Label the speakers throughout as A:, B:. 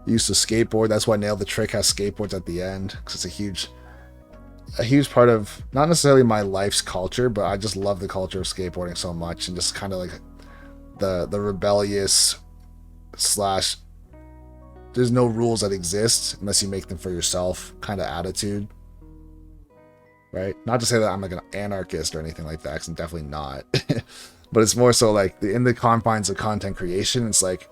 A: used to skateboard. That's why Nail the Trick has skateboards at the end, because it's a huge part of not necessarily my life's culture, but I just love the culture of skateboarding so much, and just kind of like the rebellious slash there's no rules that exist unless you make them for yourself kind of attitude, right? Not to say that I'm like an anarchist or anything like that, because I'm definitely not. But it's more so like in the confines of content creation, it's like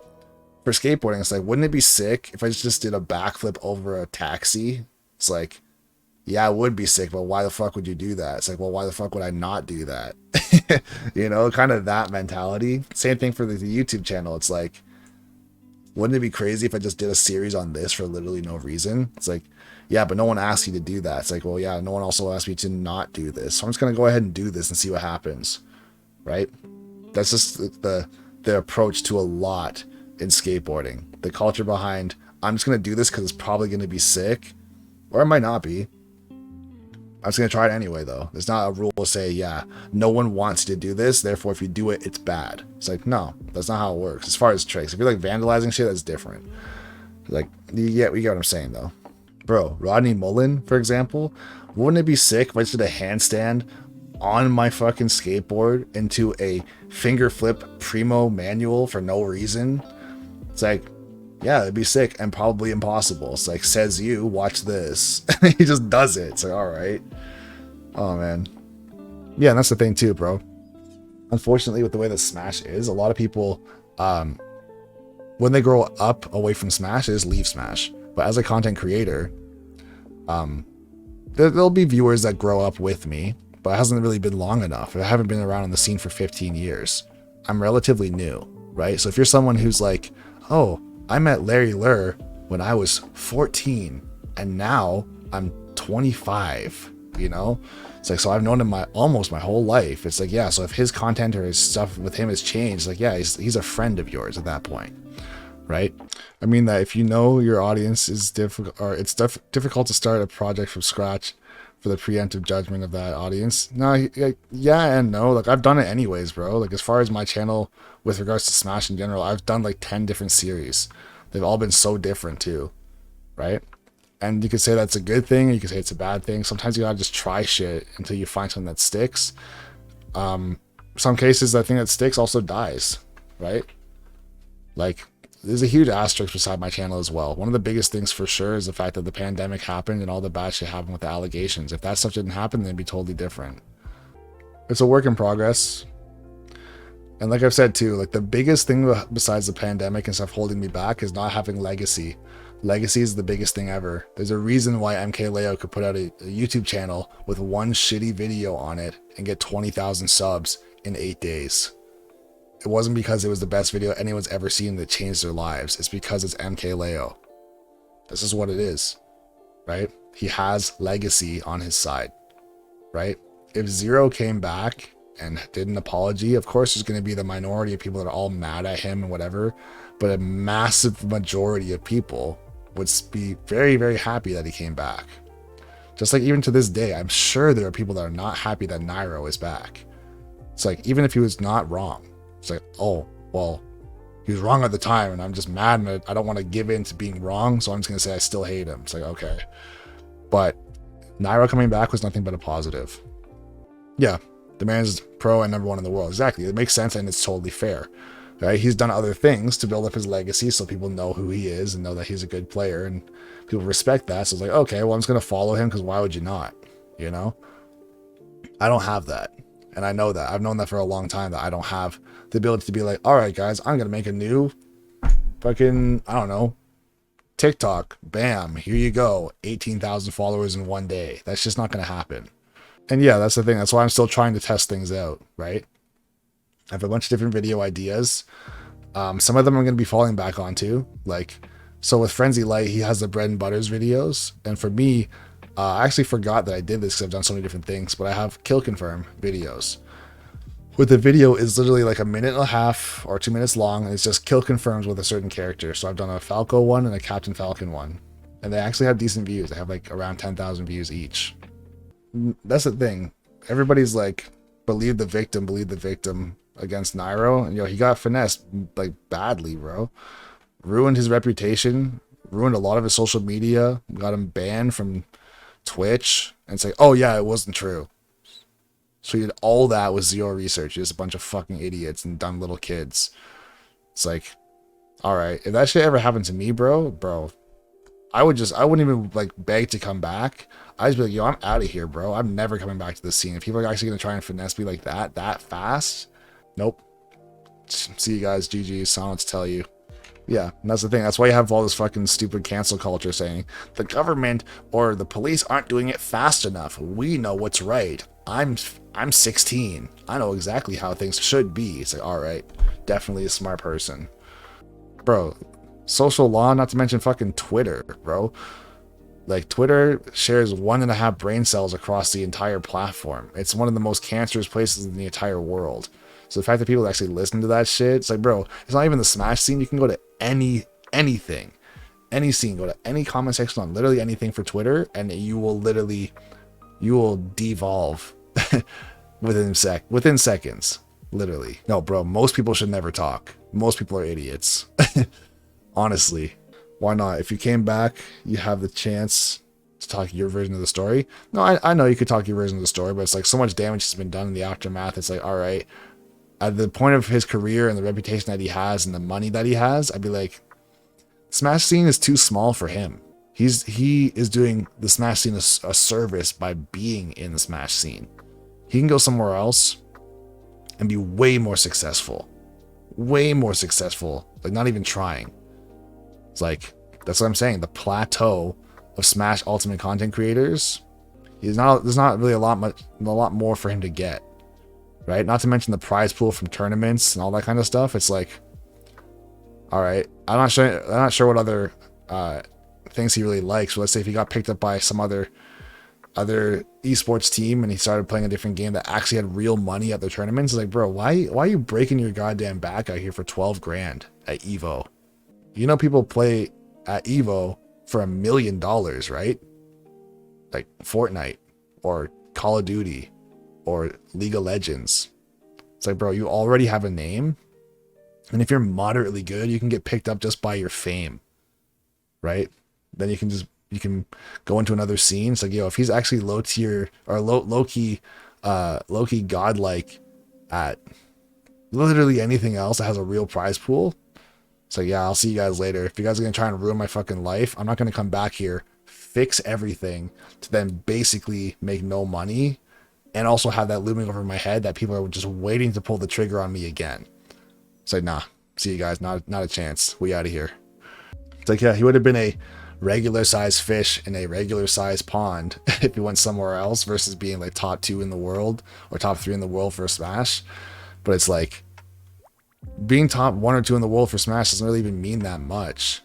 A: for skateboarding, it's like, wouldn't it be sick if I just did a backflip over a taxi? It's like, yeah, it would be sick, but why the fuck would you do that? It's like, well, why the fuck would I not do that? You know, kind of that mentality. Same thing for the YouTube channel. It's like, wouldn't it be crazy if I just did a series on this for literally no reason? It's like, yeah, but no one asked you to do that. It's like, well, yeah, no one also asked me to not do this. So I'm just going to go ahead and do this and see what happens, right? That's just the approach to a lot in skateboarding. The culture behind, I'm just going to do this because it's probably going to be sick, or it might not be. I'm just going to try it anyway, though. There's not a rule to say, yeah, no one wants you to do this, therefore if you do it, it's bad. It's like, no, that's not how it works. As far as tricks, if you're like vandalizing shit, that's different. Like, we get what I'm saying, though. Bro, Rodney Mullen, for example, wouldn't it be sick if I just did a handstand on my fucking skateboard into a finger flip primo manual for no reason? It's like, yeah, it'd be sick and probably impossible. It's like, says you, watch this. He just does it. It's like, all right. Oh, man. Yeah, and that's the thing too, bro. Unfortunately, with the way that Smash is, a lot of people, when they grow up away from Smash, they just leave Smash. But as a content creator, there'll be viewers that grow up with me, but it hasn't really been long enough. I haven't been around on the scene for 15 years. I'm relatively new, right? So if you're someone who's like, oh, I met Larry Lurr when I was 14 and now I'm 25, you know? It's like, so I've known him almost my whole life. It's like, yeah, so if his content or his stuff with him has changed, like, yeah, he's a friend of yours at that point, right? I mean that if you know your audience is difficult, or it's difficult to start a project from scratch for the preemptive judgment of that audience. No, yeah and no. Like, I've done it anyways, bro. Like, as far as my channel with regards to Smash in general, I've done like 10 different series. They've all been so different too, right? And you could say that's a good thing, or you could say it's a bad thing. Sometimes you gotta just try shit until you find something that sticks. Some cases, the thing that sticks also dies, right? Like, there's a huge asterisk beside my channel as well. One of the biggest things for sure is the fact that the pandemic happened and all the bad shit happened with the allegations. If that stuff didn't happen, then it'd be totally different. It's a work in progress. And like I've said too, like the biggest thing besides the pandemic and stuff holding me back is not having legacy. Legacy is the biggest thing ever. There's a reason why MKLeo could put out a YouTube channel with one shitty video on it and get 20,000 subs in 8 days. It wasn't because it was the best video anyone's ever seen that changed their lives. It's because it's MKLeo. This is what it is, right? He has legacy on his side, right? If ZeRo came back and did an apology, of course there's going to be the minority of people that are all mad at him and whatever, but a massive majority of people would be very, very happy that he came back. Just like even to this day, I'm sure there are people that are not happy that Nairo is back. It's like, even if he was not wrong, it's like, oh, well, he was wrong at the time and I'm just mad and I don't want to give in to being wrong, so I'm just going to say I still hate him. It's like, okay. But Nairo coming back was nothing but a positive. Yeah, the man's pro and #1 in the world. Exactly. It makes sense and it's totally fair. Right? He's done other things to build up his legacy so people know who he is and know that he's a good player and people respect that. So it's like, okay, well, I'm just going to follow him because why would you not? You know? I don't have that. And I know that. I've known that for a long time, that I don't have the ability to be like, all right, guys, I'm going to make a new fucking, I don't know, TikTok. Bam, here you go. 18,000 followers in 1 day. That's just not going to happen. And yeah, that's the thing. That's why I'm still trying to test things out, right? I have a bunch of different video ideas. Some of them I'm going to be falling back onto. Like, so with Frenzy Light, he has the bread and butters videos. And for me, I actually forgot that I did this because I've done so many different things, but I have kill confirm videos. With the video is literally like 1.5 minutes or 2 minutes long, and it's just kill confirms with a certain character. So I've done a Falco one and a Captain Falcon one. And they actually have decent views. They have like around 10,000 views each. That's the thing. Everybody's like, believe the victim against Nairo. And he got finessed like badly, bro. Ruined his reputation, ruined a lot of his social media, got him banned from Twitch, and say, oh yeah, it wasn't true. So he did all that with zero research. He's a bunch of fucking idiots and dumb little kids. It's like, all right, if that shit ever happened to me, bro, I wouldn't even like beg to come back. I'd just be like, yo, I'm out of here, bro. I'm never coming back to the scene. If people are actually gonna try and finesse me like that fast, nope. See you guys, GG. Silence tell you. Yeah, and that's the thing. That's why you have all this fucking stupid cancel culture saying the government or the police aren't doing it fast enough. We know what's right. I'm 16. I know exactly how things should be. It's like, all right, definitely a smart person, bro. Social law, not to mention fucking Twitter, bro. Like, Twitter shares 1.5 brain cells across the entire platform. It's one of the most cancerous places in the entire world. So the fact that people actually listen to that shit, it's like, bro, it's not even the Smash scene. You can go to anything, any scene, go to any comment section on literally anything for Twitter, and you will devolve within seconds, literally. No, bro, most people should never talk. Most people are idiots. Honestly, why not? If you came back, you have the chance to talk your version of the story. No, I know you could talk your version of the story, but it's like so much damage has been done in the aftermath. It's like, all right, at the point of his career and the reputation that he has and the money that he has, I'd be like, Smash scene is too small for him. He is doing the Smash scene a service by being in the Smash scene. He can go somewhere else and be way more successful. Way more successful. Like, not even trying. It's like, that's what I'm saying. The plateau of Smash Ultimate content creators, there's not really a lot more for him to get, right? Not to mention the prize pool from tournaments and all that kind of stuff. It's like, all right, I'm not sure what other things he really likes. But let's say if he got picked up by some other esports team and he started playing a different game that actually had real money at their tournaments. It's like, bro, why are you breaking your goddamn back out here for 12 grand at Evo? You know, people play at Evo for $1 million, right? Like Fortnite or Call of Duty or League of Legends. It's like, bro, you already have a name. And if you're moderately good, you can get picked up just by your fame, right? Then you can go into another scene. It's like, yo, if he's actually low tier or low key godlike at literally anything else that has a real prize pool, it's like, yeah, I'll see you guys later. If you guys are gonna try and ruin my fucking life, I'm not gonna come back here, fix everything to then basically make no money and also have that looming over my head that people are just waiting to pull the trigger on me again. It's like, nah, see you guys, not a chance. We out of here. It's like, yeah, he would have been a regular size fish in a regular size pond if he went somewhere else versus being like top 2 in the world or top 3 in the world for Smash. But it's like, being top 1 or 2 in the world for Smash doesn't really even mean that much.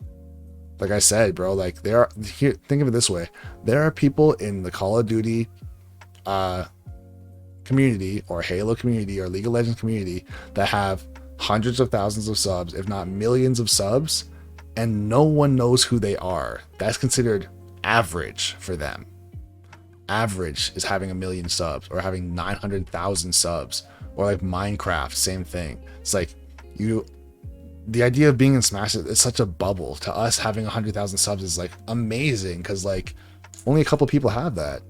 A: Like I said, bro, like think of it this way. There are people in the Call of Duty community or Halo community or League of Legends community that have hundreds of thousands of subs, if not millions of subs, and no one knows who they are. That's considered average for them. Average is having 1 million subs or having 900,000 subs, or like Minecraft, same thing. It's like, the idea of being in Smash is such a bubble. To us, having 100,000 subs is like amazing because like only a couple people have that.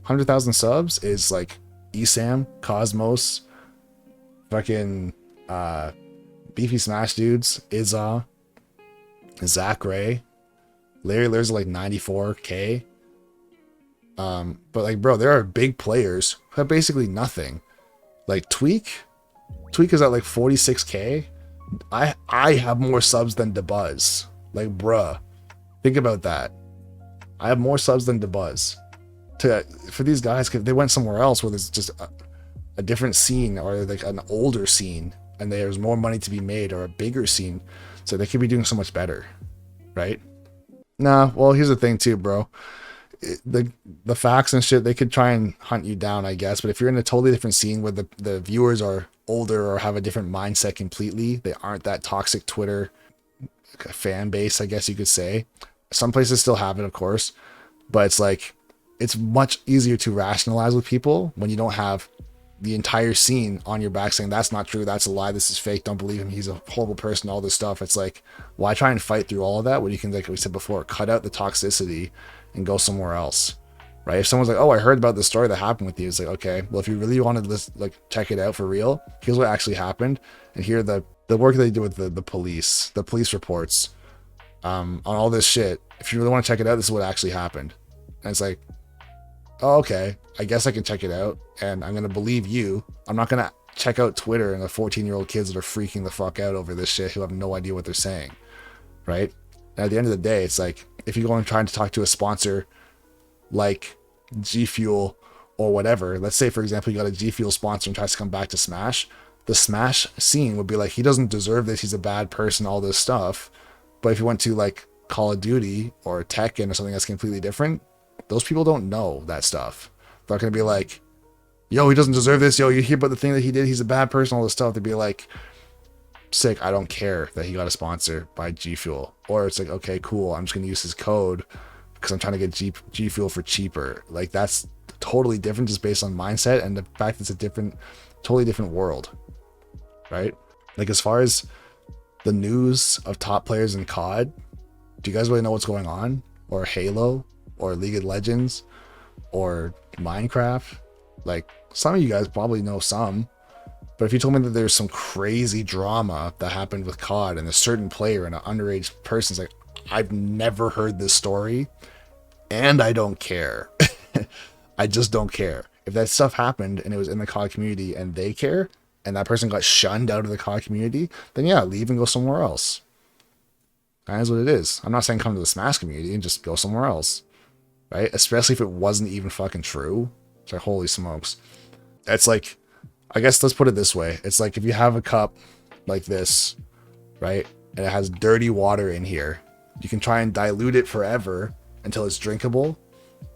A: 100,000 subs is like Esam, Cosmos, fucking Beefy Smash Dudes, Izza, Zach Ray, Larry Lur's like 94K. But like, bro, there are big players who have basically nothing. Like Tweak is at like 46K. I have more subs than DeBuzz. Like, bruh, think about that. I have more subs than DeBuzz. For these guys, they went somewhere else where there's just a different scene or like an older scene and there's more money to be made, or a bigger scene, so they could be doing so much better, right? Nah, well, here's the thing too, bro. The facts and shit, they could try and hunt you down, I guess, but if you're in a totally different scene where the viewers are older or have a different mindset completely, they aren't that toxic Twitter fan base, I guess you could say. Some places still have it, of course, but it's like, it's much easier to rationalize with people when you don't have the entire scene on your back saying that's not true, that's a lie, this is fake, don't believe him, he's a horrible person, all this stuff. It's like, why try and fight through all of that when you can, like we said before, cut out the toxicity and go somewhere else, right? If someone's like, oh, I heard about the story that happened with you, it's like, okay, well, if you really wanted to like check it out for real, here's what actually happened, and here the work that they do with the police reports on all this shit. If you really want to check it out, this is what actually happened. And it's like, oh, okay, I guess I can check it out, and I'm gonna believe you. I'm not gonna check out Twitter and the 14-year-old kids that are freaking the fuck out over this shit who have no idea what they're saying, right? And at the end of the day, it's like, if you go and try to talk to a sponsor like G Fuel or whatever, let's say for example you got a G Fuel sponsor and tries to come back to Smash, the Smash scene would be like, he doesn't deserve this, he's a bad person, all this stuff. But if you went to like Call of Duty or Tekken or something that's completely different, those people don't know that stuff. They're not going to be like, yo, he doesn't deserve this, yo, you hear about the thing that he did, he's a bad person, all this stuff. They'd be like, sick, I don't care that he got a sponsor by G Fuel. Or it's like, okay, cool, I'm just going to use his code because I'm trying to get G Fuel for cheaper. Like, that's totally different just based on mindset and the fact that it's a totally different world. Right? Like, as far as the news of top players in COD, do you guys really know what's going on? Or Halo? Or League of Legends? Or Minecraft? Like, some of you guys probably know some. But if you told me that there's some crazy drama that happened with COD and a certain player and an underage person's like, I've never heard this story, and I don't care. I just don't care. If that stuff happened and it was in the COD community and they care, and that person got shunned out of the COD community, then yeah, leave and go somewhere else. That is what it is. I'm not saying come to the Smash community and just go somewhere else, right? Especially if it wasn't even fucking true. It's like, holy smokes. It's like, I guess let's put it this way. It's like if you have a cup like this, right? And it has dirty water in here. You can try and dilute it forever until it's drinkable,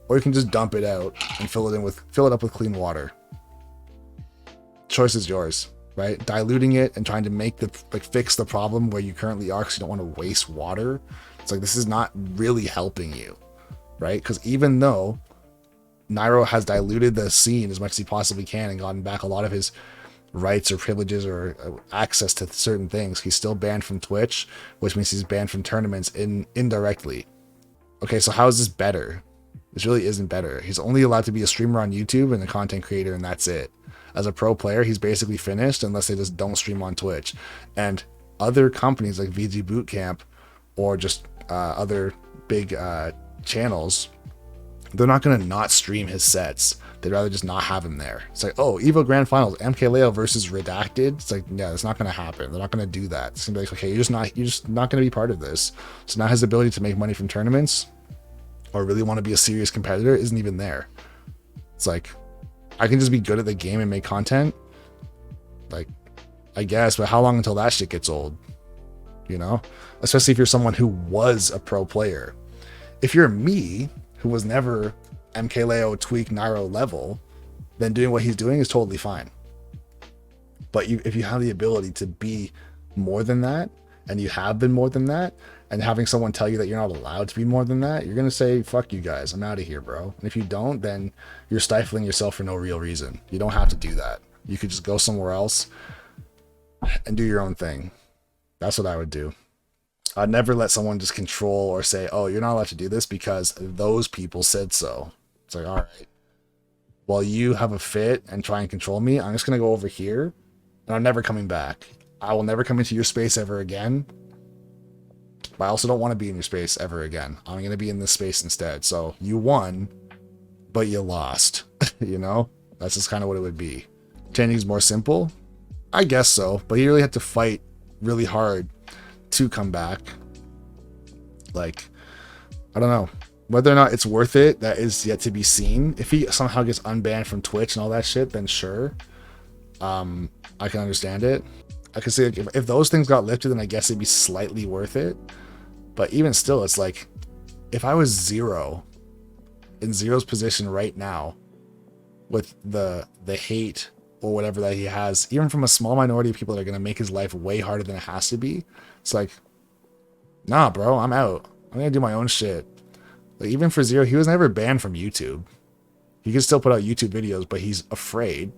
A: or you can just dump it out and fill it up with clean water. Choice is yours, right? Diluting it and trying to fix the problem where you currently are because you don't want to waste water. It's like, this is not really helping you, right? Because even though ZeRo has diluted the scene as much as he possibly can and gotten back a lot of his rights or privileges or access to certain things, he's still banned from Twitch, which means he's banned from tournaments indirectly. Okay, so how is this better? This really isn't better. He's only allowed to be a streamer on YouTube and a content creator, and that's it. As a pro player, he's basically finished unless they just don't stream on Twitch. And other companies like VG Bootcamp or just other big channels, they're not going to not stream his sets. They'd rather just not have him there. It's like, oh, EVO Grand Finals, MKLeo versus Redacted. It's like, yeah, that's not going to happen. They're not going to do that. It's going to be like, okay, you're just not going to be part of this. So now his ability to make money from tournaments or really want to be a serious competitor isn't even there. It's like, I can just be good at the game and make content. Like, I guess, but how long until that shit gets old? You know? Especially if you're someone who was a pro player. If you're me, who was never MKLeo, Tweak, ZeRo level, then doing what he's doing is totally fine. But if you have the ability to be more than that, and you have been more than that, and having someone tell you that you're not allowed to be more than that, you're going to say, fuck you guys, I'm out of here, bro. And if you don't, then you're stifling yourself for no real reason. You don't have to do that. You could just go somewhere else and do your own thing. That's what I would do. I'd never let someone just control or say, oh, you're not allowed to do this because those people said so. It's like, all right, while you have a fit and try and control me, I'm just going to go over here and I'm never coming back. I will never come into your space ever again. But I also don't want to be in your space ever again. I'm going to be in this space instead. So you won, but you lost. You know? That's just kind of what it would be. Changing is more simple? I guess so. But he really had to fight really hard to come back. Like, I don't know. Whether or not it's worth it, that is yet to be seen. If he somehow gets unbanned from Twitch and all that shit, then sure. I can understand it. I can see, like, if those things got lifted, then I guess it'd be slightly worth it. But even still, it's like, if I was ZeRo, in ZeRo's position right now, with the hate or whatever that he has, even from a small minority of people that are going to make his life way harder than it has to be, it's like, nah, bro, I'm out. I'm going to do my own shit. Like, even for ZeRo, he was never banned from YouTube. He can still put out YouTube videos, but he's afraid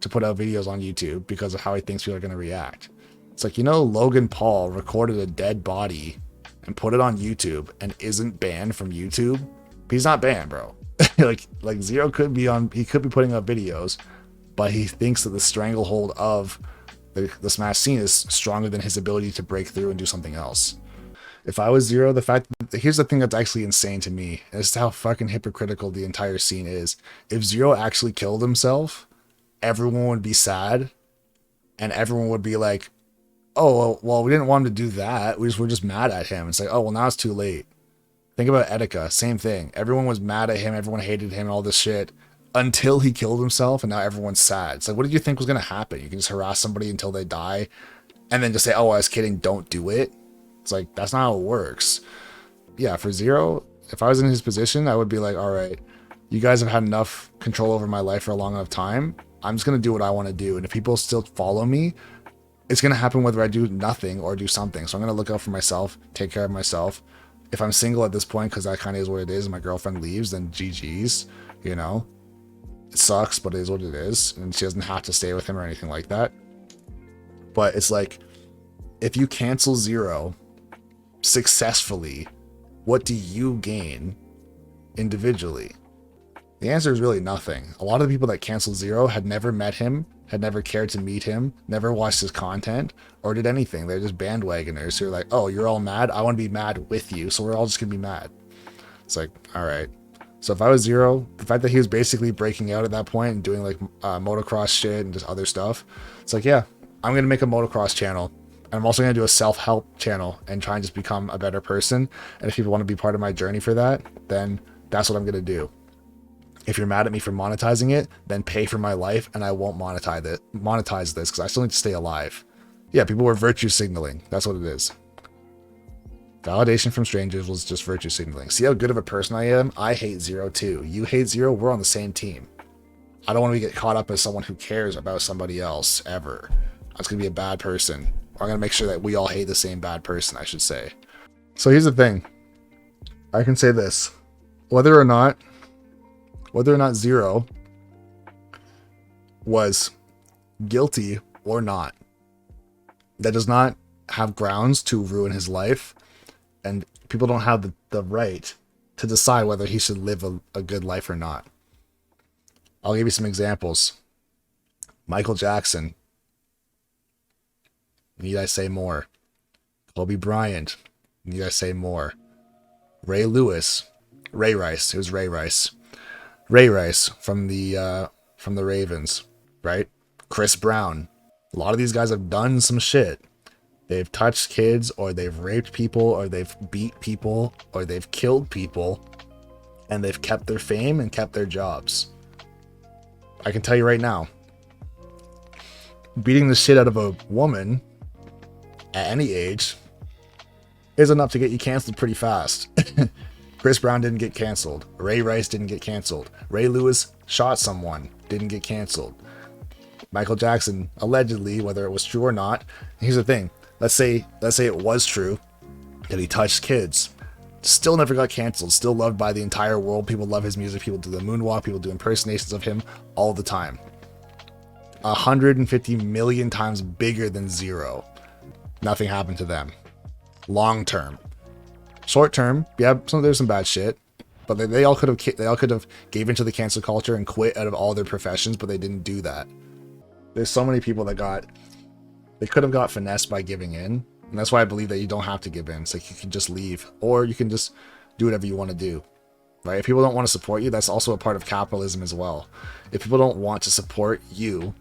A: to put out videos on YouTube because of how he thinks people are going to react. It's like, Logan Paul recorded a dead body and put it on YouTube and isn't banned from YouTube. He's not banned, bro. like ZeRo could be putting up videos, but he thinks that the stranglehold of the Smash scene is stronger than his ability to break through and do something else. If I was ZeRo, here's the thing that's actually insane to me, as to how fucking hypocritical the entire scene is. If ZeRo actually killed himself, everyone would be sad, and everyone would be like, oh, well, we didn't want him to do that. We're just mad at him. It's like, oh, well, now it's too late. Think about Etika, same thing. Everyone was mad at him, everyone hated him, all this shit, until he killed himself, and now everyone's sad. It's like, what did you think was going to happen? You can just harass somebody until they die, and then just say, oh, I was kidding, don't do it. It's like, that's not how it works. Yeah, for ZeRo, if I was in his position, I would be like, all right, you guys have had enough control over my life for a long enough time. I'm just going to do what I want to do. And if people still follow me, it's going to happen whether I do nothing or do something. So I'm going to look out for myself, take care of myself. If I'm single at this point, because that kind of is what it is, and my girlfriend leaves, then GG's, It sucks, but it is what it is. And she doesn't have to stay with him or anything like that. But it's like, if you cancel ZeRo successfully, what do you gain individually? The answer is really nothing. A lot of the people that canceled ZeRo had never met him, had never cared to meet him, never watched his content, or did anything. They're just bandwagoners who are like, oh, you're all mad? I want to be mad with you, so we're all just going to be mad. It's like, all right. So if I was ZeRo, the fact that he was basically breaking out at that point and doing like motocross shit and just other stuff, it's like, yeah, I'm going to make a motocross channel. And I'm also going to do a self-help channel and try and just become a better person. And if people want to be part of my journey for that, then that's what I'm going to do. If you're mad at me for monetizing it, then pay for my life and I won't monetize this because I still need to stay alive. Yeah, people were virtue signaling. That's what it is. Validation from strangers was just virtue signaling. See how good of a person I am? I hate ZeRo too. You hate ZeRo? We're on the same team. I don't want to get caught up as someone who cares about somebody else ever. I'm just going to be a bad person. I'm going to make sure that we all hate the same bad person, I should say. So here's the thing. I can say this. Whether or not ZeRo was guilty or not, that does not have grounds to ruin his life, and people don't have the right to decide whether he should live a good life or not. I'll give you some examples. Michael Jackson. Need I say more? Kobe Bryant. Need I say more? Ray Rice. It was Ray Rice. Ray Rice from the Ravens, right? Chris Brown. A lot of these guys have done some shit. They've touched kids, or they've raped people, or they've beat people, or they've killed people, and they've kept their fame and kept their jobs. I can tell you right now, beating the shit out of a woman at any age is enough to get you canceled pretty fast. Chris Brown didn't get canceled. Ray Rice didn't get canceled. Ray Lewis shot someone, didn't get canceled. Michael Jackson, allegedly, whether it was true or not. Here's the thing. Let's say it was true that he touched kids. Still never got canceled. Still loved by the entire world. People love his music. People do the moonwalk. People do impersonations of him all the time. 150 million times bigger than ZeRo. Nothing happened to them. Long term. Short term, yeah, there's some bad shit, but they all could have gave into the cancel culture and quit out of all their professions, but they didn't do that. There's so many people that they could have got finessed by giving in, and that's why I believe that you don't have to give in. It's like you can just leave, or you can just do whatever you want to do, right? If people don't want to support you, that's also a part of capitalism as well. If people don't want to support you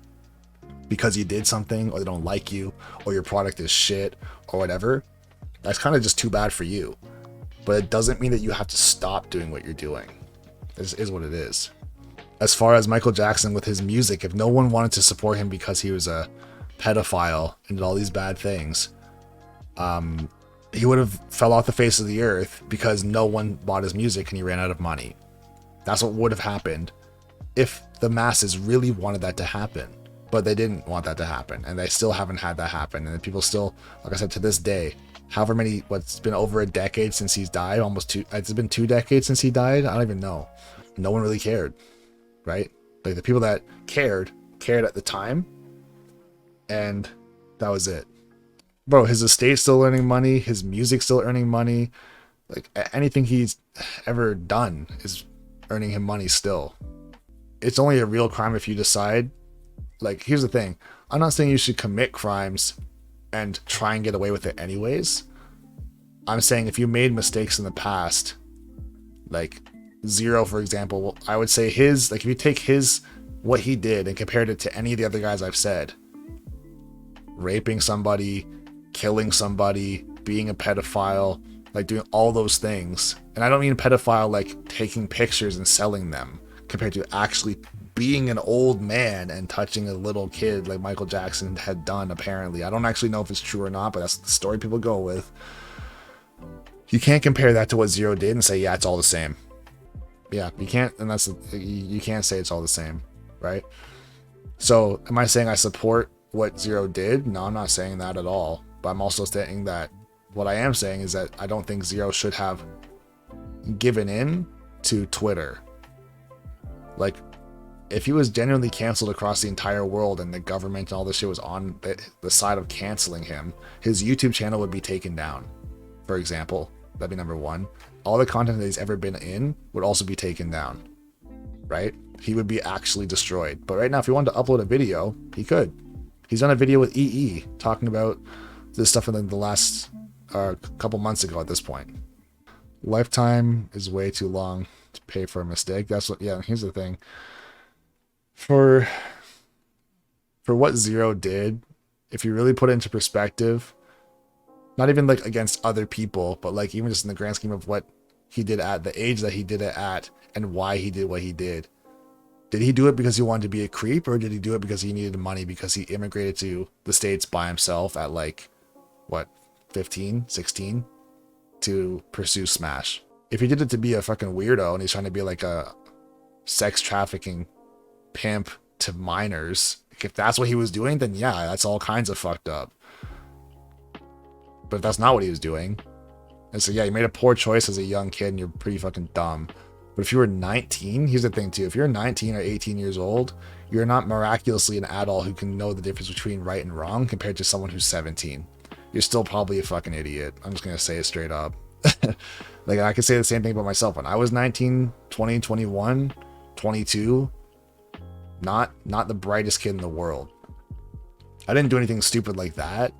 A: because you did something, or they don't like you, or your product is shit, or whatever, that's kind of just too bad for you. But it doesn't mean that you have to stop doing what you're doing. This is what it is. As far as Michael Jackson with his music, if no one wanted to support him because he was a pedophile and did all these bad things, he would have fell off the face of the earth because no one bought his music and he ran out of money. That's what would have happened if the masses really wanted that to happen. But they didn't want that to happen, and they still haven't had that happen. And people still, like I said, to this day, however many, it's been over a decade since he's died, it's been 2 decades since he died. I don't even know. No one really cared, right? Like the people that cared cared at the time, and that was it. Bro, his estate's still earning money, his music's still earning money. Like anything he's ever done is earning him money still. It's only a real crime if you decide, like, here's the thing. I'm not saying you should commit crimes and try and get away with it anyways. I'm saying if you made mistakes in the past, like ZeRo, for example, I would say his, like, if you take his, what he did and compared it to any of the other guys I've said, raping somebody, killing somebody, being a pedophile, like doing all those things. And I don't mean pedophile like taking pictures and selling them, compared to actually being an old man and touching a little kid like Michael Jackson had done, apparently. I don't actually know if it's true or not, but that's the story people go with. You can't compare that to what ZeRo did and say, yeah, it's all the same. Yeah, you can't, and you can't say it's all the same, right? So am I saying I support what ZeRo did? No, I'm not saying that at all. But I'm also saying that what I am saying is that I don't think ZeRo should have given in to Twitter. Like, if he was genuinely canceled across the entire world and the government and all this shit was on the side of canceling him, his YouTube channel would be taken down, for example. That'd be number one. All the content that he's ever been in would also be taken down, right? He would be actually destroyed. But right now, if he wanted to upload a video, he could. He's done a video with EE talking about this stuff in the last couple months ago at this point. Lifetime is way too long to pay for a mistake. That's what, yeah, here's the thing. For what ZeRo did, if you really put it into perspective, not even like against other people, but like even just in the grand scheme of what he did at the age that he did it at and why he did what he did. Did he do it because he wanted to be a creep, or did he do it because he needed money because he immigrated to the States by himself at like, what, 15, 16 to pursue Smash? If he did it to be a fucking weirdo and he's trying to be like a sex trafficking pimp to minors, if that's what he was doing, then yeah, that's all kinds of fucked up. But if that's not what he was doing, and so yeah, you made a poor choice as a young kid and you're pretty fucking dumb. But if you were 19, here's the thing too, if you're 19 or 18 years old, you're not miraculously an adult who can know the difference between right and wrong compared to someone who's 17. You're still probably a fucking idiot. I'm just gonna say it straight up. Like, I could say the same thing about myself. When I was 19, 20, 21, 22, not the brightest kid in the world. I didn't do anything stupid like that,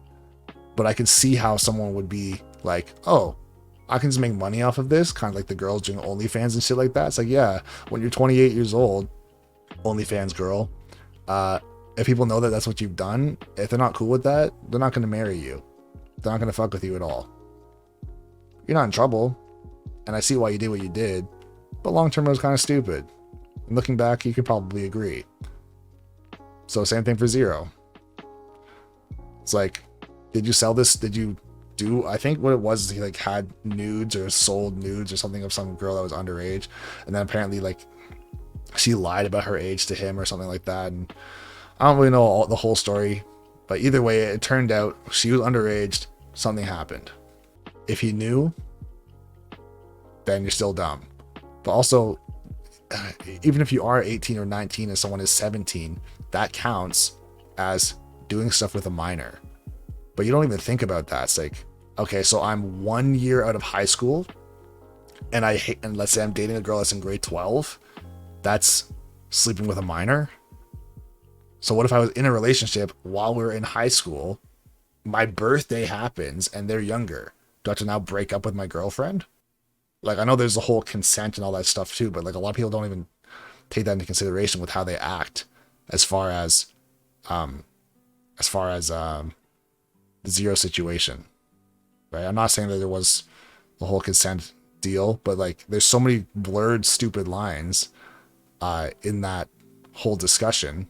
A: but I could see how someone would be like, oh, I can just make money off of this, kind of like the girls doing OnlyFans and shit like that. It's like, yeah, when you're 28 years old, OnlyFans girl, if people know that that's what you've done, if they're not cool with that, they're not going to marry you. They're not going to fuck with you at all. You're not in trouble, and I see why you did what you did, but long term it was kind of stupid. And looking back, you could probably agree. So same thing for ZeRo. It's like, did you sell this? Did you do, I think what it was is he like had nudes or sold nudes or something of some girl that was underage, and then apparently like she lied about her age to him or something like that. And I don't really know the whole story, but either way, it turned out she was underage, something happened. If he knew, then you're still dumb. But also, even if you are 18 or 19 and someone is 17, that counts as doing stuff with a minor. But you don't even think about that. It's like, okay, so I'm 1 year out of high school, and and let's say I'm dating a girl that's in grade 12. That's sleeping with a minor. So what if I was in a relationship while we were in high school, my birthday happens, and they're younger? Do I have to now break up with my girlfriend? Like, I know there's the whole consent and all that stuff too, but like a lot of people don't even take that into consideration with how they act as far as the ZeRo situation, right? I'm not saying that there was the whole consent deal, but like there's so many blurred, stupid lines in that whole discussion.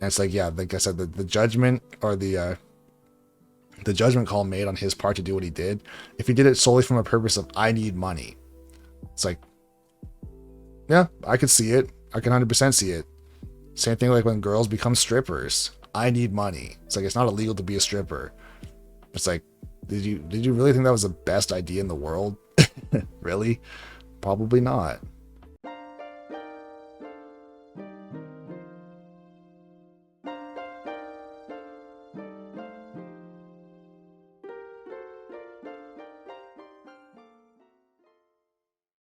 A: And it's like, yeah, like I said, the judgment or the judgment call made on his part to do what he did, if he did it solely from a purpose of, I need money, it's like, yeah, I could see it. I can 100% see it. Same thing like when girls become strippers. I need money. It's like, it's not illegal to be a stripper. It's like, did you really think that was the best idea in the world? Really? Probably not.